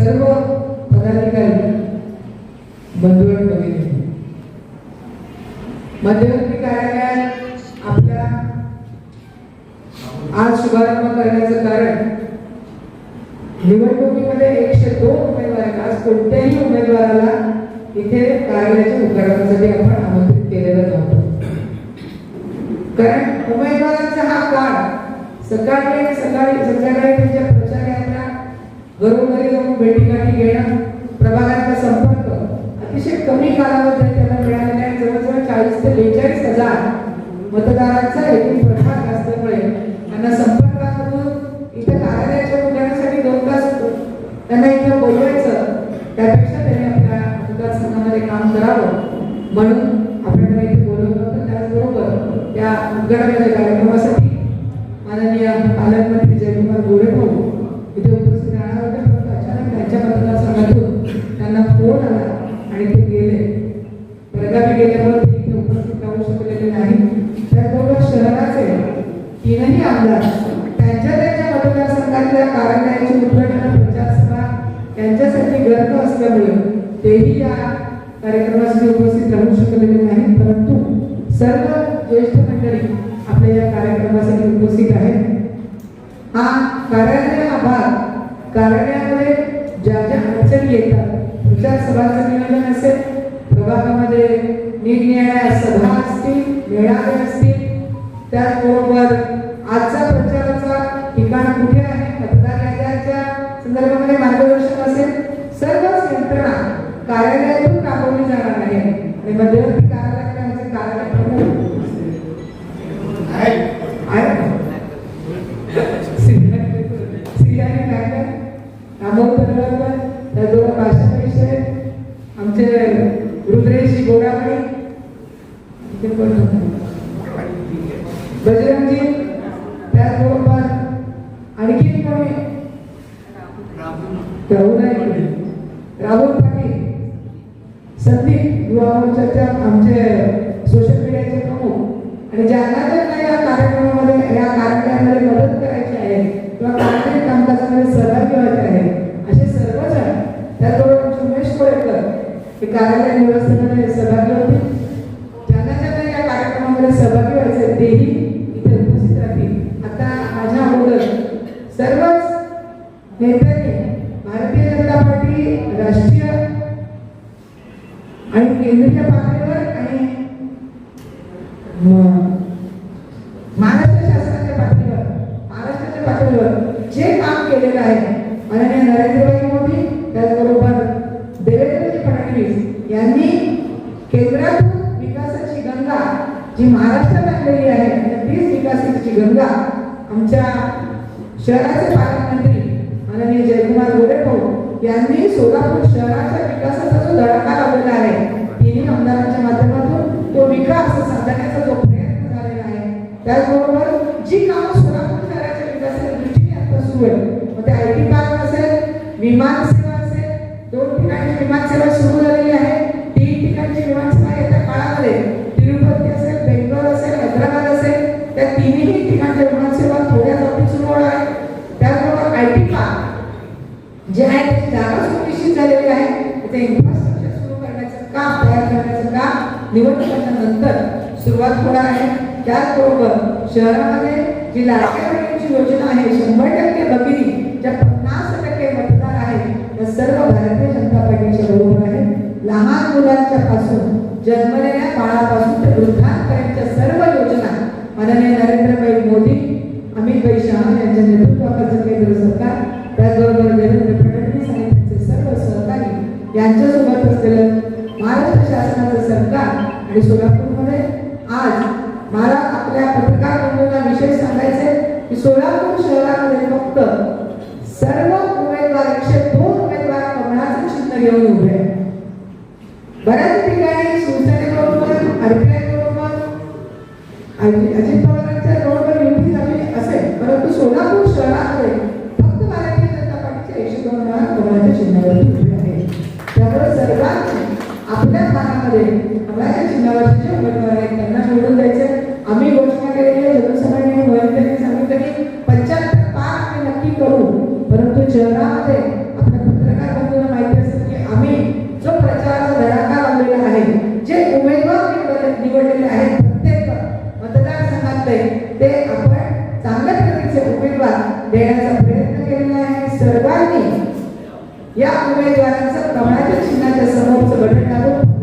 सर्व पदाधिकारी बंधू आणि भगिनी, मध्यवर्ती कार्यालयात आपल्या आज शुभारंभ करण्याचं कारण निवडणुकीमध्ये 102 उमेदवार आहेत. आज कोणत्याही उमेदवाराला इथे कार्यालयाच्या उद्घाटनासाठी आपण आमंत्रित केलेलं नव्हतं. कारण उमेदवारांचा हा काळ सकाळी आणि संध्याकाळी त्यांच्या प्रचार यात्रा, घरोघरी जाऊन भेटीगाठी घेणं, प्रभागाचा संपर्क अतिशय कमी कालावधीत त्यांना मिळालेला आहे. जवळजवळ 40 ते 42 हजार मतदारांचा एकूण प्रभाग असल्यामुळे त्यांना संपर्कामधून इथे कार्यालयाच्या उद्घाटनासाठी 2 तास त्यांना इथं बोलवायचं, त्यापेक्षा त्यांनी आपल्या मतदारसंघामध्ये काम करावं म्हणून आपण त्यांना इथे बोलवलं होतं. त्याचबरोबर त्या उद्घाटनाच्या कार्यक्रमासाठी माननीय पालकमंत्री जयकुमार गोरे भाऊ इथे उपस्थित राहणार होते, परंतु अचानक त्यांच्या मतदारसंघातून त्यांना फोन आला आणि ते गेले. परगावी गेल्यामुळे ते इथे उपस्थित राहू शकलेले नाही. त्याचबरोबर शहराचे 3ही आमदार त्यांच्या मतदारसंघातल्या कार्यालयाची उद्घाटन प्रचार सभा त्यांच्यासाठी गर्द असल्यामुळे तेही या कार्यक्रमासाठी उपस्थित राहू शकलेले नाही. परंतु सर्व ज्येष्ठ मंडळी आपल्या या कार्यक्रमासाठी उपस्थित आहेत. हा कार्यालय हा भाग कार्यालयामध्ये ज्या अडचणी येतात, प्रचार सभांचं नियोजन असेल, प्रभागामध्ये निरनिराळ्या सभा असतील, मेळावे असतील, त्याचबरोबर आजचा प्रचाराचा ठिकाण कुठे आहे, मतदार याद्यांच्या संदर्भामध्ये मार्गदर्शन असेल, सर्वच यंत्रणा कार्यालयातून राबवली जाणार आहे. आणि मध्यवर्ती कार्यालयाचे कार्यालय आमचे रुद्रेश गोडावणी, बजरंगजी, त्याचबरोबर आणखी कोणी राहुल पाटील, संदीप युवा मोर्चाच्या आमचे सोशल मीडियाचे प्रमुख, आणि ज्यांना ज्यांना या कार्यक्रमामध्ये या कार्यालयामध्ये मदत करायची आहे किंवा कार्यालय कामकाजामध्ये सहभागी व्हायचे आहे असे सर्वजण, त्याचबरोबर उमेश कोळेकर हे कार्यालय व्यवस्थेमध्ये सहभागी होते. ज्यांना ज्यांना या कार्यक्रमामध्ये सहभागी व्हायचे तेही इथे उपस्थित राहतील. आता माझ्या अगोदर सर्वच नेत्यांनी भारतीय जनता पार्टी राष्ट्रीय आणि केंद्रीय पातळीवर आणि महाराष्ट्राच्या पातळीवर जे काम केलेलं आहे माननीय नरेंद्रभाई मोदी, त्याचबरोबर देवेंद्रजी फडणवीस यांनी केंद्रातून विकासाची गंगा जी महाराष्ट्रात आणलेली आहे, तीच विकासाची गंगा आमच्या शहराचे पालकमंत्री माननीय जयकुमार गोरे भाऊ यांनी सोलापूर शहराच्या विकासाचा जो धडाका लावलेला आहे, 3ही आमदारांच्या माध्यमातून तो विकास साधण्याचा जो प्रयत्न झालेला आहे, त्याचबरोबर जी कामं सोलापूर शहराच्या विकासाच्या दृष्टीने आता सुरू आहे, मग ते IT पार्क असेल, विमान सेवा असेल, 2 ठिकाणी विमान सेवा सुरू झालेली आहे, 3 ठिकाणची विमान सेवा येत्या काळामध्ये तिरुपती असेल, बेंगलोर असेल, हैदराबाद असेल, त्या 3ही ठिकाणच्या विमान सेवा थोड्या दिवसात सुरू होणार आहे. त्याचबरोबर IT पार्क जे आहे त्याची जागा निश्चित झालेली आहे, त्याचे इन्फ्रास्ट्रक्चर सुरू करण्याचं काम, तयार करण्याचं काम निवडणुकीच्या नंतर सुरुवात होणार आहे. त्याचबरोबर शहरामध्ये जी लाडक्या बहिणींची योजना आहे, 100% भगिनी ज्या 50% मतदार आहेत, त्या सर्व भारतीय जनता पार्टीच्या बरोबर आहे. लहान मुलांच्या पासून जन्मलेल्या बाळापासून ते वृद्धांपर्यंतच्या सर्व योजना माननीय नरेंद्रभाई मोदी, अमितभाई शहा यांच्या नेतृत्वाखालचं केंद्र सरकार, त्याचबरोबर देवेंद्र फडणवीस आणि त्यांचे सर्व सहकारी यांच्यासोबत असलेलं महाराष्ट्र शासनाचं सरकार आणि सोलापूरमध्ये आज मला आपल्या पत्रकार बंधूंना विशेष सांगायचे की सोलापूर शहरामध्ये फक्त सर्व उमेदवार 102 उमेदवार कमळाचं चिन्ह घेऊन उभे आहेत. बऱ्याच ठिकाणी शिवसेनेबरोबर, RPI बरोबर, अजित पवारांच्या रोडवर युती झाली असेल, परंतु सोलापूर शहरामध्ये फक्त भारतीय जनता पार्टीचे 102 उमेदवार कमळाच्या चिन्हावरती उभे आहेत. त्यामुळे सर्वांनी आपल्या भागामध्ये कमळाच्या चिन्हावरचे जे उमेदवार आहेत त्यांना निवडून द्यायचे. आम्ही घोषणा केलेली आहे, जनसभेने मोहितेंनी सांगितलं की 75 पार आम्ही नक्की करू, परंतु शहरामध्ये आपल्या पत्रकार या उमेदवारांचं कमळाच्या चिन्हाच्या समोरचं बटन दाबून